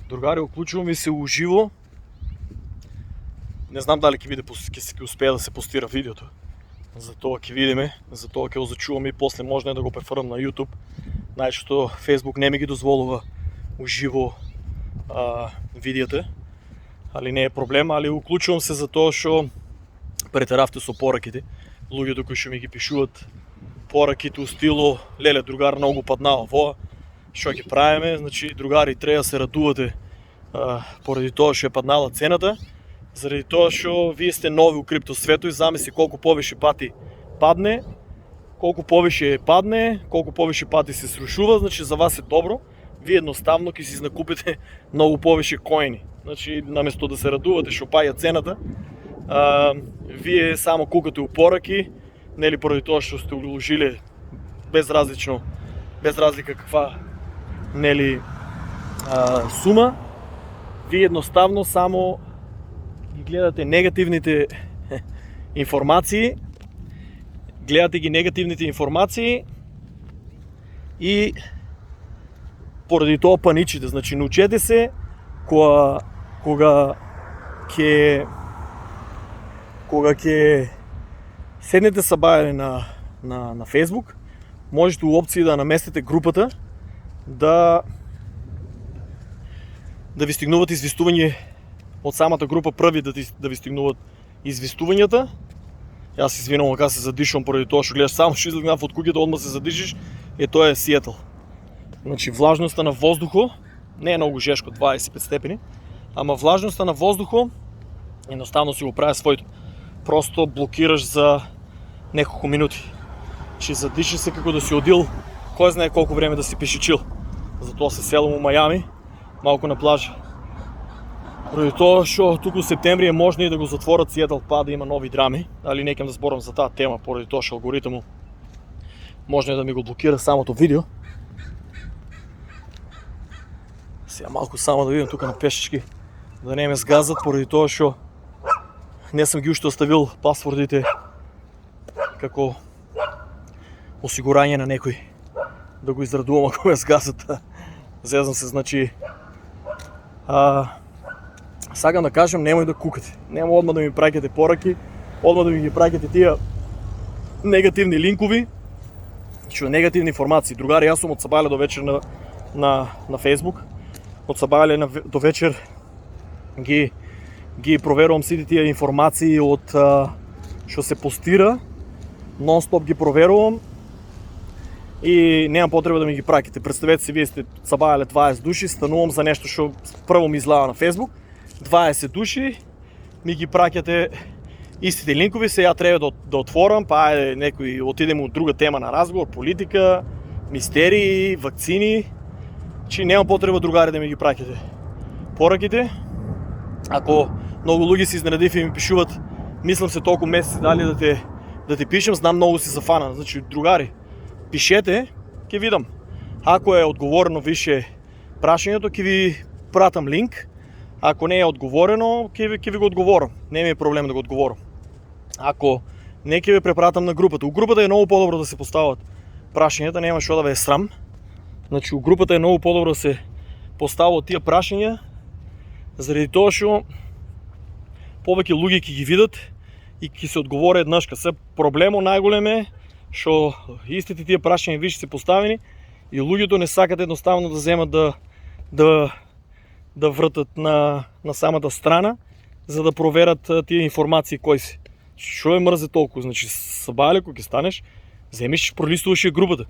Другари, оключувам ви се уживо. Не знам дали ќе успее да се постира видеото. Затоа ќе видиме, затоа ќе го зачуваме и после можно да го префрам на YouTube. Најчесто Facebook не ми ги дозволува уживо видеото, али не е проблем, али уклучувам се затоа што претеравте со пораките. Луѓето кои што ми ги пишуваат пораките у стило: леле, другар, многу паднава воа, што ќе правиме? Значи, другари, треба да се радувате поради тоа што е паднала цената, заради тоа што вие сте нови у криптосветот и замисли колку повише пати падне, колку повише падне, колку повише пати се срушува, значи за вас е добро. Вие едноставно ќе си накупите многу повише коини. Значи, наместо да се радувате што паѓа цената, вие само кукате у пораки, нели, поради тоа што сте уложили без разлика каква, нели, сума. Вие едноставно само ги гледате негативните информации, и поради тоа паничите. Значи, научете се кога ќе седнете сабајале на Facebook, можете у опции да наместите групата да ви стигнуват известување од самата група, први да ви стигнуват известувањата. Јас извинувам кога се задишувам поради тоа што гледаш само што излегнав од куќата, одма се задишиш, тоа е Сиетл. Значи, влажноста на воздухот не е многу жешко, 25 степени, ама влажноста на воздухот едноставно си го прави своето. Просто блокираш за неколку минути. Че задиши се како да си одил кој знае колку време да си пешичил. Затоа се селам у Мајами, малку на плажа. Поради тоа што туку в септември е можно и да го затворат Сиетл, па да има нови драми, али некам да зборам за таа тема, поради тоа што алгоритмот можно да ми го блокира самото видео. Сега малку само да видим тука на пешички, да не ме сгазат, поради тоа што не сум ги уште оставил пасвордите како осигурање на некој да го израдувам ако ме сгазат. Зезнам се, значи сакам да кажам, немој да кукате. Нема одма да ми праќате пораки, одма да ми ги праќате тие негативни линкови, што негативни информации. Другари, јас сум од сабајле до вечер на Facebook. Од сабајле до вечер ги проверувам сите тие информации од што се постира, нон-стоп ги проверувам и немам потреба да ми ги праќате. Представете си, вие сте сабајале 20 души, станувам за нешто што прво ми излага на Facebook, 20 души ми ги праќате истите линкови, сега треба да отворам, па некој отидем од друга тема на разговор, политика, мистерии, вакцини, че немам потреба, другари, да ми ги праќате пораките. Ако многу луѓе се изненадив и ми пишуват: мислам се толку месеци дали да те пишем, знам многу си зафанан. Значи, другари, пишете, ќе видам. Ако е одговорено више прашањето, ќе ви пратам линк. Ако не е одговорено, ќе ви го одговорам. Не ми е проблем да го одговорам. Ако не, ќе ви препратам на групата. У групата е многу подобро да се постават прашањата, нема што да ве е срам. Значи, у групата е многу подобро да се постават тие прашања, заради тоа што повеќе луѓе ќе ги видат и ќе се одговори еднашка. Се проблемот најголем е што истите тие прашања више се поставени и луѓето не сакат едноставно да земат да вртат на самата страна за да проверат тие информации кои се. Што е мрзе толку? Значи, сабајле, кога ќе станеш, земиш, пролистуваш ја групата.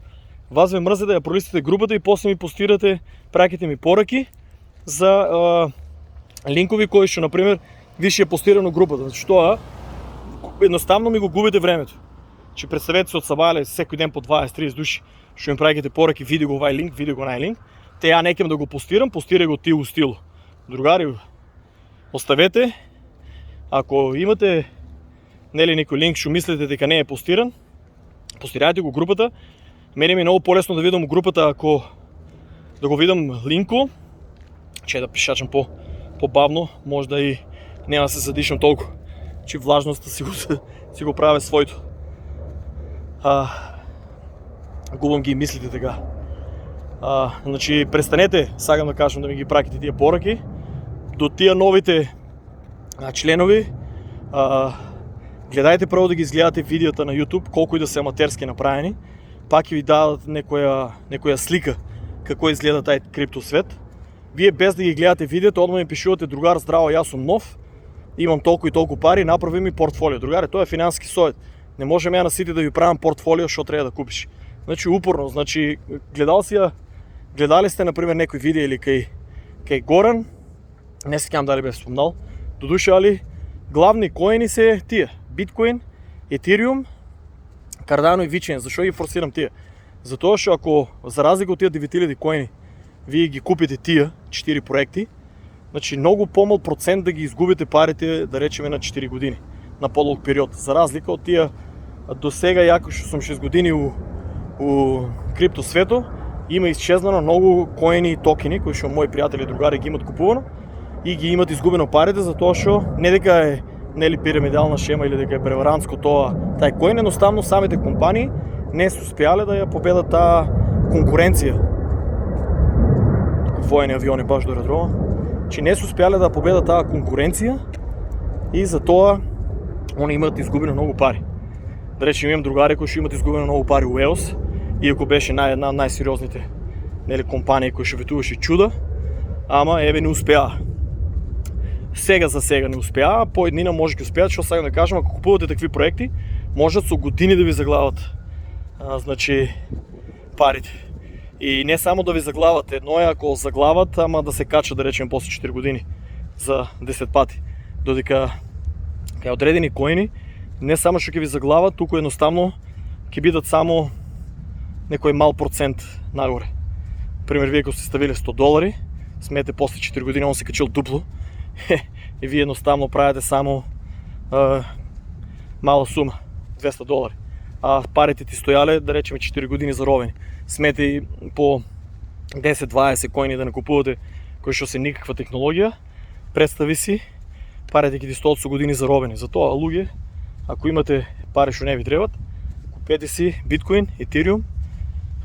Вас ве мрзе да ја пролистите групата и после ми постирате, праќате ми пораки за линкови кои што, например, више е постирано групата. Значи, тоа едноставно ми го губите времето. Че представете се од сабајле секој ден по 20-30 души што им праќате пораки: види го овај линк, види го нај линк. Те ја некем да го постирам, постирај го ти у стило. Другари, оставете. Ако имате некој линк што мислите дека не е постиран, постирајте го групата. Мене ми е многу полесно да видам групата ако да го видам линко, че да пишачам по-бавно, може да и нема да се задишам толку, че влажноста си го правя своето. Губам ги мислите така. Значи, престанете, сагам да кажем, да ми ги праките тия пораки. До тия новите членови, гледайте първо да ги изгледате видеята на YouTube, колко и да са аматерски направени. Пак и ви дават некоя слика какво изгледа тази криптосвет. Вие без да ги гледате видеото, отма ми пишувате: другар, здраво, аз съм нов, имам толкова и толкова пари, направи ми портфолио. Другаре, той е финансски совет. Не можем я на сите да ви правим портфолио, защото трябва да купиш. Значи упорно, значи гледали сте, например, някой видео или кай Горан, не се кам дали бе спомнал, додушали главни коини се тия: биткоин, етериум, кардано и вичен. Защо ги форсирам тия? Затова, че ако за разлика от тия 9000 коини, вие ги купите тия 4 проекти, значи много по-мал процент да ги изгубите парите, да речем, на 4 години, на по-дълъг период. За разлика от тия до сега, яко ще съм 6 години у криптосвето, има изчезнано много коини и токени, които ще мои приятели и другари ги имат купувано и ги имат изгубено парите, затова, що не дека е нели пирамидална шема или дека е преварантско тая коин, едноставно самите компании не са успяли да я победат тази конкуренция. Военни авиони баш до редрова. Че не са успяли да победат тази конкуренция и затова они имат изгубено много пари. Да речем, имам другари, които ще имат изгубено много пари у EOS, и ако беше една от най-сериозните компании, които ще ветуваше чуда, ама не успява. Сега за сега не успява, по еднина може да успеят, защото сега да кажем, ако купувате такви проекти, може да са години да ви заглават значи парите. И не само да ви заглават, едно е ако заглават, ама да се качат, да речем, после 4 години за 10 пъти. Додека отредени коини, не само ще ви заглават, тук едноставно ќе бидат само некой мал процент нагоре. Пример, вие ако сте ставили $100, смете после 4 години он се качил дупло и вие едноставно правите само мала сума, $200. А парите ти стояли, да речем, 4 години заровени. Смете по 10-20 коини да не купувате, кои ще са никаква технология. Представи си, парите ти 100 години заровени. Затова, луѓе, ако имате пари, що не ви трябват, купете си биткоин, етериум,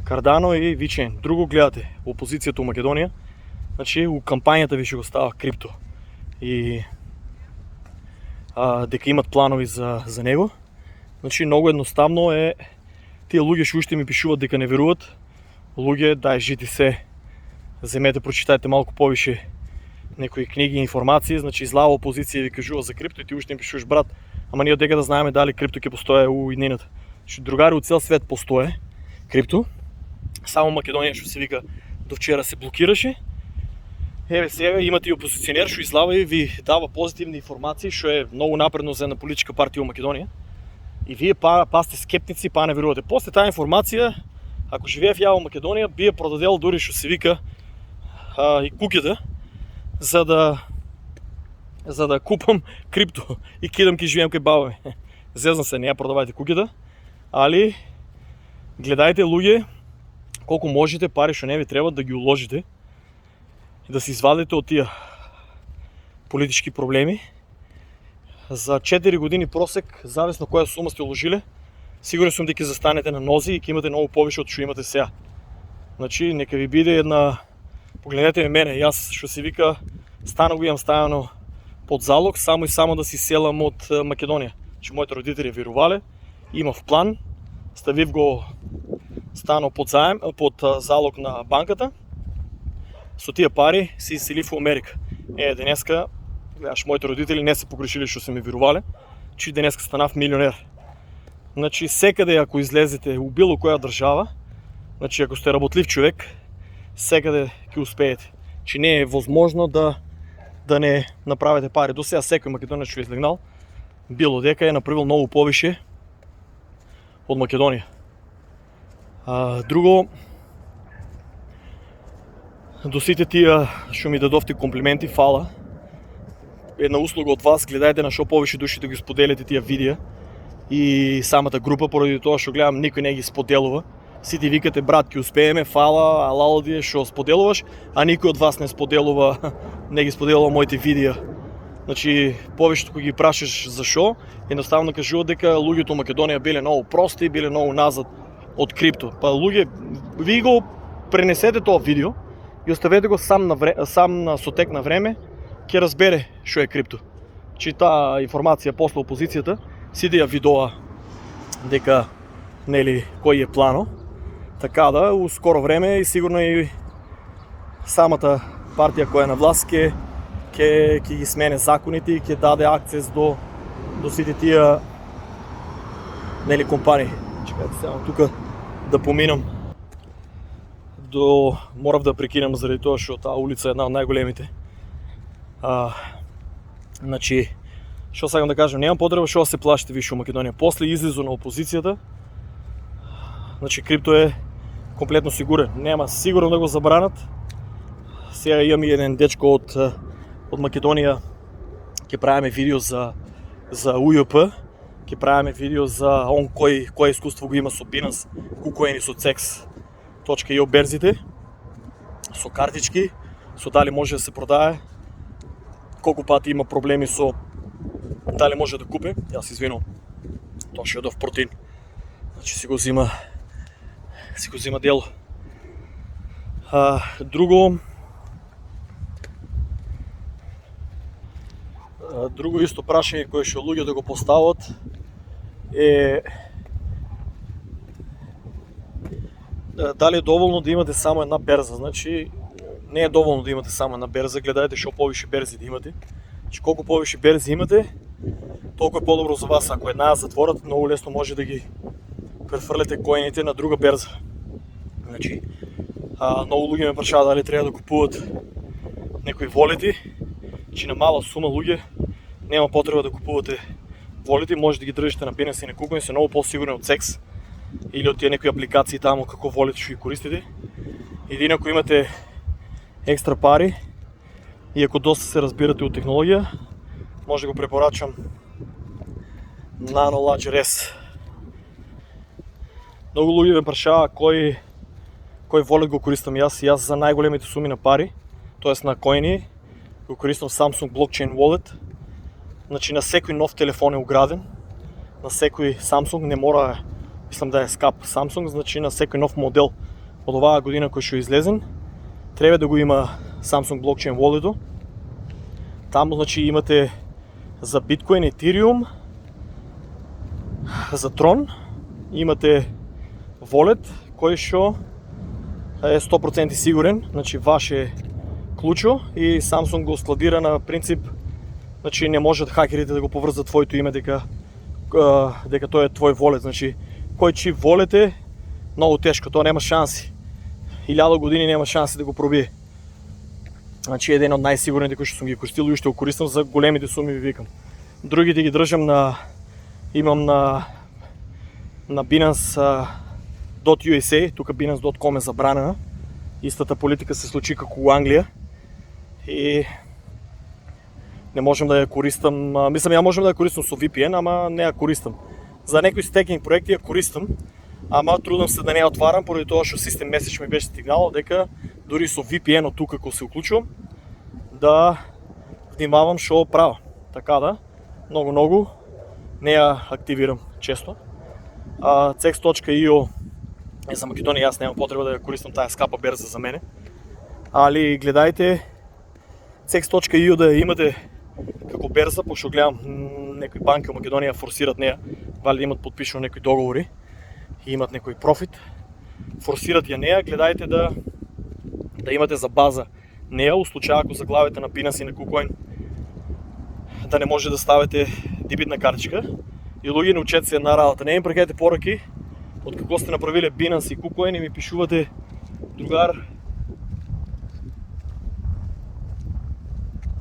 кардано и вичен. Друго гледате опозицията у Македония, значи у кампанията ви ще го става крипто. И дека имат планови за него. Значи много едноставно е, тия луѓе ще още ми пишуват дека не веруват. Луѓе, дай жити се, вземете, прочитайте малко повише некои книги и информации, значи злава опозиция ви кажува за крипто и ти още им пишуваш: брат, ама ние дека да знаеме дали крипто ќе постоje у иднината. Другари от цял свет постоje крипто, само Македония, що се вика, до вчера се блокираше. Сега имате и опозиционер, що излава и ви дава позитивни информации, що е много напредно за една политическа партия у Македония. И вие па сте скептици, па не верувате. После тази информация, ако живее в Ява Македония, би я продадел дори, що се вика, и кукета, за да купам крипто и кидам ки живеем кај баба ми. Зезнам се, не я продавайте кукета, али гледайте, луѓе, колко можете пари, що не ви трябва, да ги уложите и да се извадите от тия политически проблеми. За 4 години просек, зависно коя сума сте уложили, сигурен съм дека застанете на нози и ке имате много повече от що имате сега. Значи, нека ви биде една... Погледнете ми мене, и аз, що се вика, стана го имам ставено под залог, само и само да си селам от Македония. Че моите родители вирували, имав план, ставив го стано под залог на банката. Со тия пари се изселив в Америка. Денеска, гледаш, моите родители не са погрешили, що са ми вирували, че денеска станав милионер. Значи, всекъде, ако излезете у било коя държава, значи, ако сте работлив човек, всекъде ќе успеете. Че не е възможно да не направите пари. До сега всеки македонец що е излегнал, било дека е направил много повише от Македония. Друго, до сите тия що ми дадовте комплименти, фала. Една услуга от вас, гледайте на шо повече души да ги споделяте тия видеа и самата група, поради това, що гледам никой не ги споделува. Сите викате: брат, ки успееме, фала, алалди, шо споделуваш, а никой от вас не ги споделува моите видеа. Значи, повечето кога ги прашаш защо, едноставно кажува дека луѓето у Македонија биле много прости, биле много назад от крипто. Па луѓе, ви го пренесете това видео и оставете го сам на сотек на време, ќе разбере што е крипто. Че таа информација после опозицијата си да ја видоа дека нели кој е плано. Така да, у скоро време и сигурно и самата партија која е на власт ќе ги смене законите и ќе даде акцес до сите тие нели компании. Чекайте само тука да поминам. Морав да прекинам заради тоа што таа улица е една од најголемите. Значи, што сакам да кажам, немам потреба што се плашите више у Македонија. После излизу на опозицијата, значи крипто е комплетно сигурен. Нема сигурно да го забранат. Сега имам и еден дечко од Македонија, ќе правиме видео за УЈП, ќе правиме видео за он кој искуство го има со Binance, KuCoin и со CEX.io берзите, со картички, со дали може да се продае, колку пати има проблеми со дали може да купи. Јас извинувам, тоа што јадов протеин, значи си го зима дело. Друго исто прашање кое што луѓе да го постават е дали е доволно да имате само една берза. Значи не е доволно да имате само една берза, гледајте што повише берзи да имате. Значи колку повише берзи имате, толку е подобро за вас. Ако една затворат, многу лесно може да ги префрлете коините на друга берза. Значи многу луѓе ме прашаат дали треба да купуват некои волети. Значи на мала сума луѓе нема потреба да купувате волети, може да ги држите на Binance и на KuCoin, се многу по-сигурни од CEX или од тие некои апликации таму како волети што ги користите. Едино ако имате екстра пари и ако доста се разбирате од технологија, може да го препорачам Nano Ledger S. Многу луѓе ме прашаа кој волет го користам јас. Јас за најголемите суми на пари, тоест на коини, го користам Samsung Blockchain Wallet. Значи на секој нов телефон е уграден, на секој Samsung, не мора, мислам да е скап Samsung, значи на секој нов модел од оваа година кој што е излезен, треба да го има Samsung Blockchain Wallet. Таму значи имате за Bitcoin, Ethereum, за Tron, имате Wallet кој што е 100% сигурен, значи ваше клучо и Samsung го складира на принцип, значи не можат хакерите да го поврзат твоето име дека тоа е твој волет. Значи кој чип волет е многу тешко, тоа нема шанси. 1000 години нема шанси да го пробие. Значи еден од најсигурните кои што сум ги користил и уште го користам за големите суми, ви викам. Другите ги држам имам на Binance.USA, тука Binance.com е забранена. Истата политика се случи како у Англија и не можам да ја користам, мислам ја можам да ја користам со VPN, ама не ја користам. За некои стекинг проекти ја користам, ама трудам се да не ја отварам поради тоа што System Message ми беше стигнало дека дури со VPN од тука кога се уклучувам да внимавам што правам. Така да, многу не ја активирам често. CEX.io е за Македонија, јас немам потреба да ја користам таа скапа берза за мене. Али гледајте CEX.io да ја имате како берза, пошто гледам некои банки во Македонија форсират неа, вали да имат подпишано некои договори и имат некој профит. Форсират ја неа, гледајте да имате за база неа, у случај ако заглавите на Binance и на KuCoin да не може да ставите дебитна картичка. И луѓе не учете се една работа, не им прекајте пораки од како сте направиле Binance и KuCoin и ми пишувате: другар,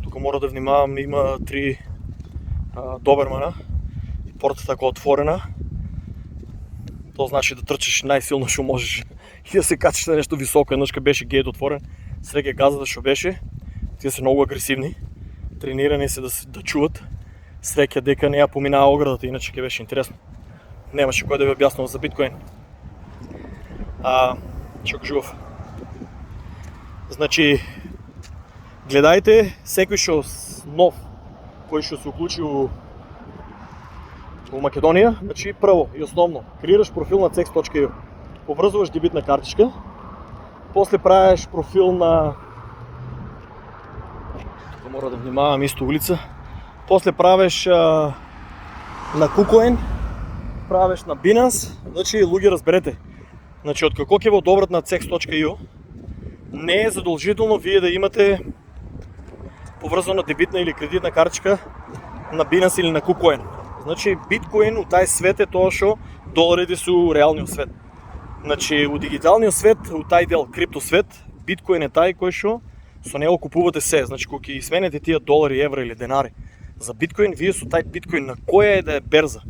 тука мора да внимавам, има 3 добермана и портата ако е отворена, тоа значи да трчаш најсилно што можеш и да се качиш на нешто високо. Еднаш кога беше гејт отворен, среќа газата што беше, тие се многу агресивни, тренирани се да чуват. Среќа дека не ја поминаа оградата, иначе ќе беше интересно. Немаше кој да ви објаснува за биткоин. Што кажував? Значи, гледајте секој што нов кој што се уклучи во Македонија, значи прво и основно, креираш профил на CEX.io, поврзуваш дебитна картичка После правиш профил на... Тук мора да внимавам исто улица. После правиш на KuCoin, правиш на Binance. Значи, луѓе, разберете. Значи, от какво ќе ви одобрат на cex.io, не е задължително вие да имате поврзана дебитна или кредитна картичка на Binance или на KuCoin. Значи, биткоин у тај свет е тоа што доларите се у реалниот свет. Значи, у дигиталниот свет, у тај дел криптосвет, биткоин е тај кој што со него купувате се. Значи, кога ќе сменете тие долари, евра или денари за биткоин, вие со тај биткоин на која е да е берза,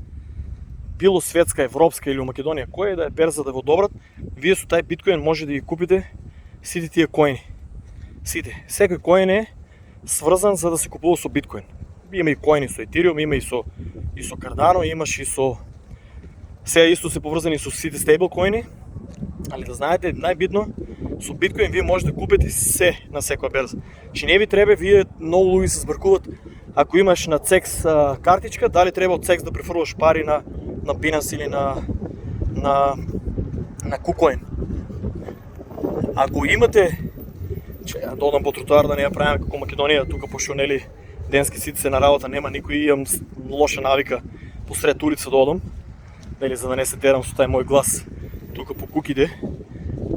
било светска, европска или у Македонија, која е да е берза да ви одобрат, вие со тај биткоин може да ги купите сите тие коини. Сите. Секој коин е сврзан за да се купува со биткоин. Има и коини со Ethereum, има и со Cardano, имаш и со... Сега исто се поврзани со сите стейбл коини, али да знаете, најбитно, со биткоин вие може да купите се на секоја берза. Че не ви треба, вие много луѓе се збркуват, ако имаш на CEX картичка, дали треба од CEX да префрлуваш пари на Binance или на KuCoin. Ако имате, че ја додам по тротоар да не ја правим како Македонија, тука пошто нели денски сите се на работа, нема никој, имам лоша навика посред улица да одам, нели за да не се терам со тај мој глас тука по куките,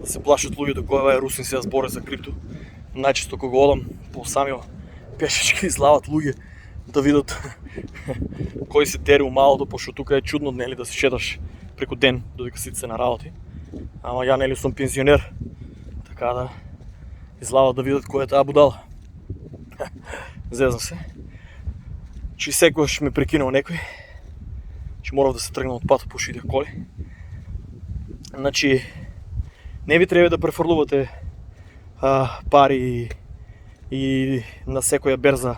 да се плашат луѓето која е русин се збори за крипто. Најчесто кога одам по самиот пешачки излават луѓе да видат кој се тери у малото, пошто тука е чудно нели да се шеташ преку ден додека сите се на работи. Ама ја нели сум пензионер, така да излават да видат кој е таа будала. Зезнам се. Че секојаш ме прекинал некој, че морав да се тргнам од пат, пошто идех коли. Значи, не ви треба да префрлувате пари и на секоја берза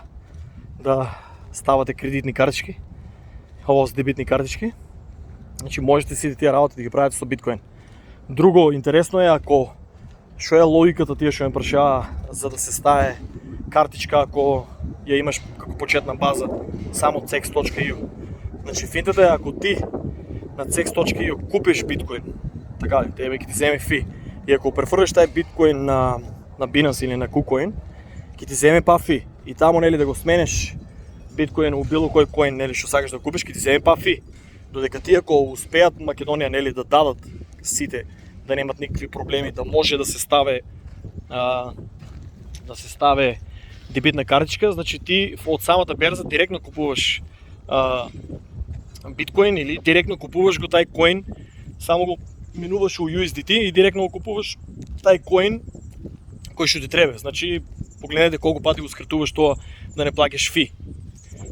да ставате кредитни картички, ово с дебитни картички. Значи, можете сите тие работи да ги правите со биткоин. Друго интересно е, ако што е логиката тие што ме прашава за да се стае картичка ако ја имаш како почетна база само cex.io. Значи, финтата е, ако ти на cex.io купиш биткоин, така ли, тебе ќе ти земе фи, и ако префрлиш тај биткоин на Binance или на KuCoin, ќе ти земе па фи. И таму нели да го сменеш биткоин у било кој коин нели што сакаш да купиш, ќе ти земе па фи. Додека ти ако успеат Македонија нели да дадат сите да немат никакви проблеми, да може да се ставе дебитна картичка, значи ти од самата берза директно купуваш биткоин или директно купуваш го тај коин, само го минуваш у USDT и директно го купуваш тај коин кој што ти треба. Значи, погледнете колку пати го скратуваш тоа да не плаќаш фи,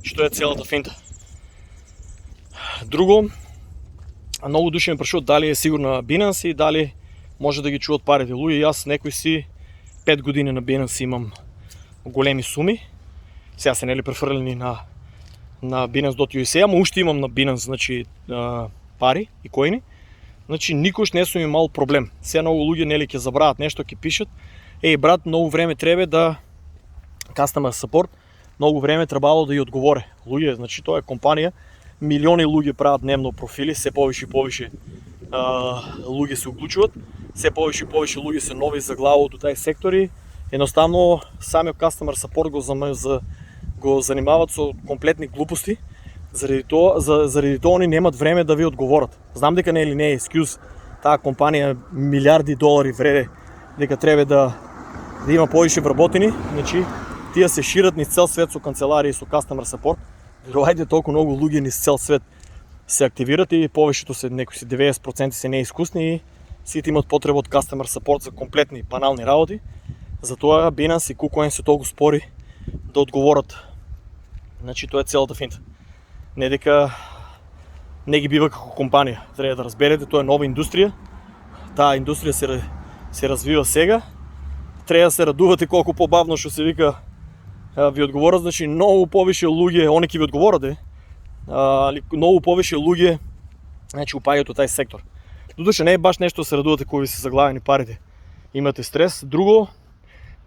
што е целата финта. Друго, многу души ме прашуваат дали е сигурна Binance и дали може да ги чуват парите луѓе. Јас некој си 5 години на Binance имам големи суми. Сега се нели префрлени на Binance.USA, ама уште имам на Binance, значи пари и коини. Значи никош не сум имал проблем. Сега многу луѓе нели ќе забрават нешто, ќе пишат: "Еј брат, многу време треба да customer support, многу време требало да ја одговоре." Луѓе, значи тоа е компанија, милиони луѓе прават дневно профили, се повише и повише луѓе се уклучуват, се повише и повише луѓе се нови за главото тај сектори. Едноставно самиот customer support го занимават со комплетни глупости, заради тоа они немат време да ви одговорат. Знам дека не е екскюз, таа компанија милиарди долари вреде, дека треба да има повише вработени, значи тие се шират низ цел свет со канцеларии со customer support. Верувајте, толку многу луѓе низ цел свет се активират и повеќето се, некои се 90% се неискусни и сите имат потреба од customer support за комплетни банални работи. Затоа Binance и KuCoin се толку спори да одговорат. Значи тоа е целата финта. Не дека не ги бива како компанија. Треба да разберете, тоа е нова индустрија. Таа индустрија се развива сега. Треба да се радувате колку побавно што се вика ви одговорат, значи многу повише луѓе, они ќе ви одговорат, многу повише луѓе значи упаѓаат од тај сектор. Додуше не е баш нешто да се радувате кога ви се заглавени парите. Имате стрес. Друго,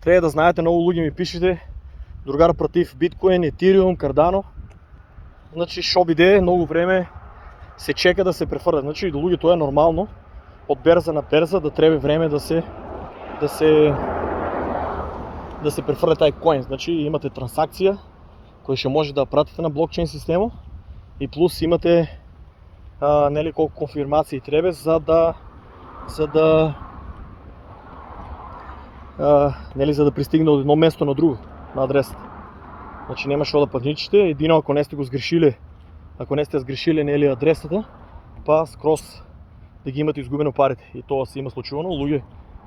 треба да знаете, многу луѓе ми пишете: "Другар, против биткоин, Ethereum, Cardano." Значи шо биде, многу време се чека да се префрлат. Значи луѓе, тоа е нормално од берза на берза да треба време да се да се префрля тај коин. Значи имате трансакција која ќе може да пратите на блокчейн система и плюс имате нели колку конфирмации треба за да пристигне од едно место на друго, на адресата. Значи нема што да патничите, едино ако не сте сгрешиле нели адресата, па скрос да ги имате изгубено парите. И тоа се има случувано. Луѓе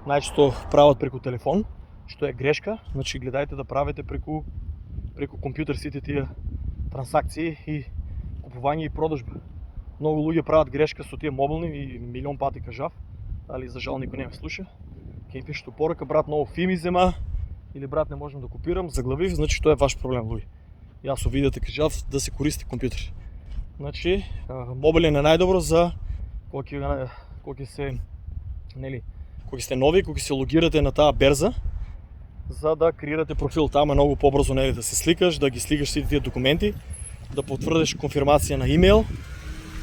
најчесто прават преку телефон, што е грешка. Значи гледајте да правите преку компјутер сите тие трансакции и купување и продажба. Многу луѓе прават грешка со тие мобилни и милион пати кажав, али за жал никој не ме слуша. Ке ми пишете порака, брат, многу фими зема, или брат, не можам да копирам, заглавив, значи тоа е ваш проблем, луѓе. Јас со видеото кажав да се користи компјутер. Значи, мобилен е најдобро за кога сте нови, кога се логирате на таа берза, за да креирате профил. Тама многу побрзо нели да се сликаш, да ги сликаш сите тие документи, да потврдиш конфирмација на имейл.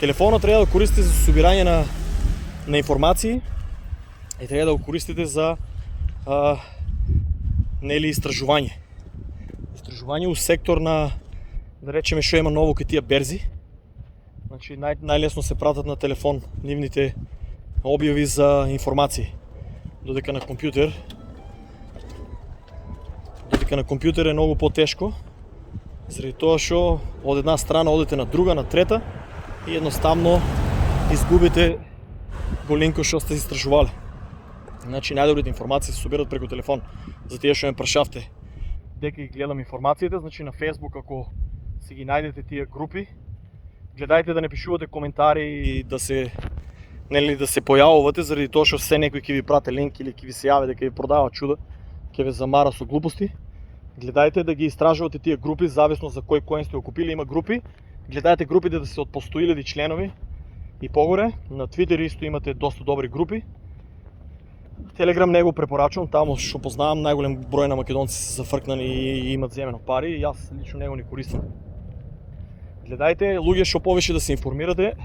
Телефонот треба да користите за собирање на информации и треба да го користите за нели истражување. Истражување у сектор на, да речеме, што има ново кај тие берзи. Значи најлесно се пратат на телефон нивните објави за информации. Додека на компјутер е многу потешко, заради тоа што од една страна одите на друга, на трета и едноставно изгубите голинко што сте истражувале. Значи најдобрите информации се собират преку телефон. За тие што ме прашавте дека ги гледам информациите, значи на Facebook ако си ги најдете тие групи, гледајте да не пишувате коментари и да се појавувате, заради тоа што се некој ќе ви прате линк или ќе ви се јави дека ви продава чуда, ќе ве замара со глупости. Гледајте да ги истражувате тие групи, зависно за кој коин сте го купили, има групи. Гледајте групите да се од по 100.000 членови и погоре. На Twitter исто имате доста добри групи. Телеграм не го препорачувам, таму што познавам најголем број на македонци се зафркнани и имат земено пари и јас лично него не користам. Гледајте луѓе што повеќе да се информирате.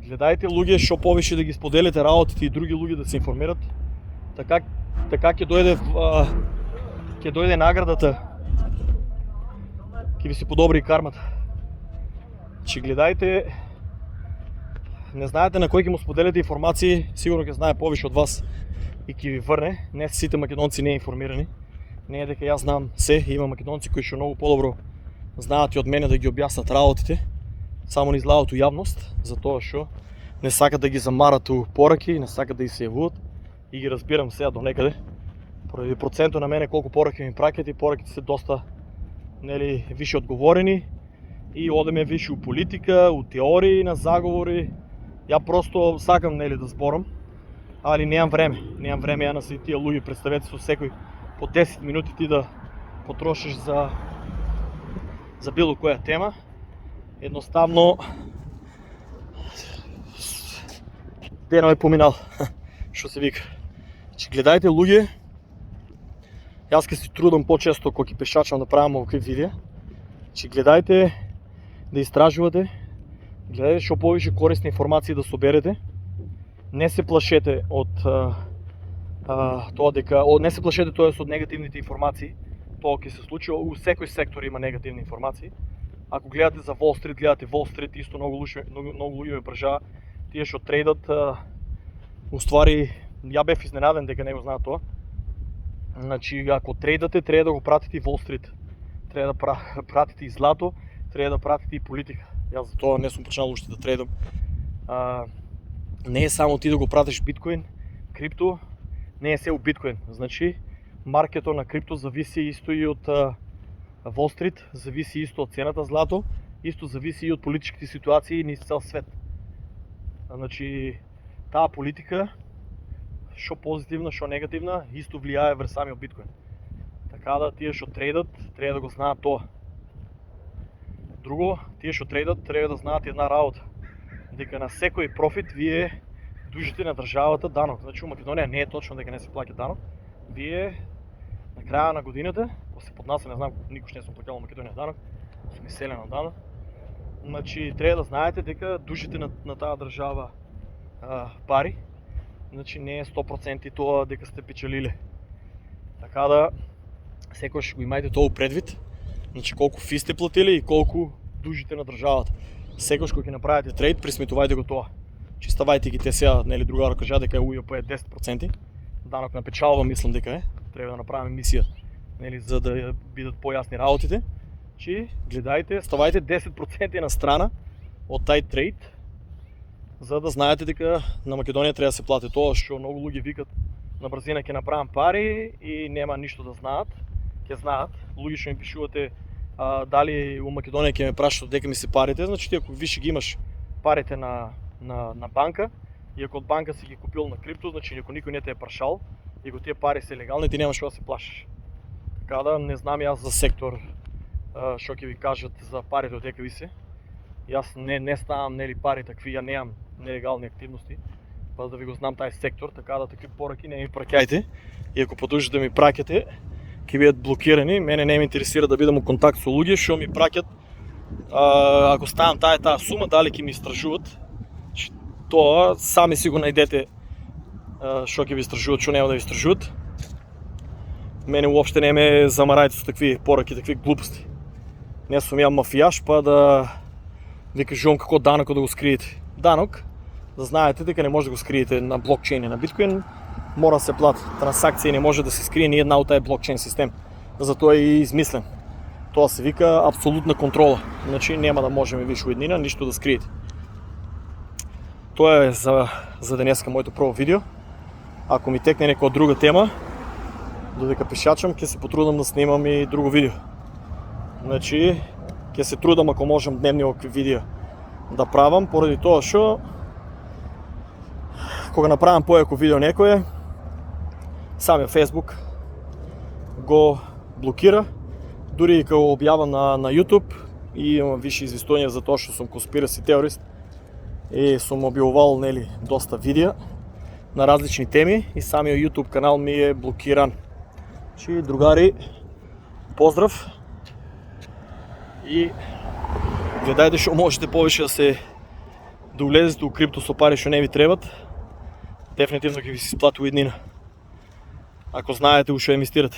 Гледајте луѓе што повеќе да ги споделите работите и други луѓе да се информират. Така ќе дојде наградата. Ќе ви се подобри и кармата. Че гледајте, не знаете на кој ќе му споделите информации, сигурно ќе знае повеќе од вас и ќе ви врне. Не сите македонци не е информирани. Не е дека јас знам се, има македонци кои што многу подобро знаат и од мене да ги објаснат работите, само не излагат у јавност, затоа што не сакат да ги замарат у пораки, не сакат да ги се јавуват и ги разбирам сега до некаде. Поради процентот на мене колку пораки ми праќат и пораките се доста нели више одговорени и одеме више у политика, у теории на заговори. Ја просто сакам нели да зборам, али немам време. Немам време ја на сите тие луѓе, представете со секој по 10 минути ти да потрошиш за било која тема. Едноставно денот е поминал, што се вика. Значи гледајте луѓе, јас ке се трудам почесто кога ќе пешачам да правам овакви видеа. Значи гледајте да истражувате, гледајте што повеќе корисни информации да соберете. Не се плашете од тоа дека не се плашете од негативните информации. Тоа ќе се случи, у секој сектор има негативни информации. Ако гледате за Wall Street, гледате Wall Street, исто многу луѓе ме прашаа тие што трейдат, уствари ја бев изненаден дека не го знаат тоа. Значи ако трейдате, треба да го пратите и Wall Street. Треба да пратите и злато, треба да пратите и политика. Јас за тоа не сум почнал уште да трейдам. Не е само ти да го пратиш биткоин, крипто, не е се у биткоин. Значи маркетот на крипто зависи исто и од Wall Street, зависи исто од цената злато, исто зависи и од политичките ситуации низ цел свет. Значи таа политика, што позитивна, што негативна, исто влијае врз самиот биткоин. Така да тие што трейдат, треба да го знаат тоа. Друго, тие што трейдат, треба да знаат една работа, дека на секој профит вие дужите на државата данок. Значи у Македонија не е точно дека не се плаќа данок. Вие на краја на годината, после под нас не знам, никош не сум плаќал во Македонија данок, сум иселен од данок. Значи треба да знаете дека дужите на таа држава пари значи не е 100% това дека сте печелили. Така да, секогаш го имайте това предвид, значи колко фи сте платили и колко дужите на държавата. Секогаш кога ќе направите трейд, присметувајте го тоа. Че ставајте ги те сега, нели другаро кажа дека УЈП е 10%, данок на печалба мислам дека е. Треба да направиме мисија, нели, за да бидат појасни работите. Че гледајте, ставајте 10% на страна од тај трейд, за да знаете дека на Македонија треба да се плати тоа, што многу луѓе викат на брзина ќе направам пари и нема ништо да знаат. Ќе знаат, луѓе што ми пишувате дали у Македонија ќе ме прашат дека ми се парите, значи ти ако више ги имаш парите на банка и ако од банка си ги купил на крипто, значи ако никој не те е прашал и ако тие пари се легални, ти немаш што да се плашиш. Така да не знам јас за сектор што ќе ви кажат за парите од екави се. Јас не ставам нели пари такви, ја немам нелегални активности, па да ви го знам тај сектор, така да такви пораки не ми праќајте. И ако продолжите да ми праќате, ќе бидат блокирани. Мене не ме интересира да бидам у контакт со луѓе што ми праќат ако ставам таа сума, дали ќе ми истражуваат. Тоа сами си го најдете што ќе ви истражуваат, што нема да ви истражуваат. Мене уопште не ме замарајте со такви пораки, такви глупости. Не сум ја мафијаш па да ви кажувам како данокот да го скриете. Данок, да знаете дека не може да го скриете на блокчейн и на биткоин, мора да се плати. Трансакција не може да се скрие ни една од тај блокчейн систем. Затоа е и измислен. Тоа се вика апсолутна контрола. Значи нема да можеме више уеднина ништо да скриете. Тоа е за денеска моето прво видео. Ако ми текне нека друга тема, додека пешачам, ќе се потрудам да снимам и друго видео. Значи, ќе се трудам ако можам дневни овакви видео да правам, поради тоа што кога направам појако видео некое, самиот Facebook го блокира, дури и кога објавам на YouTube и имам више известувања за тоа што сум конспираси теорист и сум објавувал нели доста видеа на различни теми и самиот YouTube канал ми е блокиран. Значи, другари, поздрав и гледајте што можете повеќе да улезете у крипто со пари што не ви требат. Дефинитивно ќе ви се исплати уеднина. Ако знаете у што инвестирате.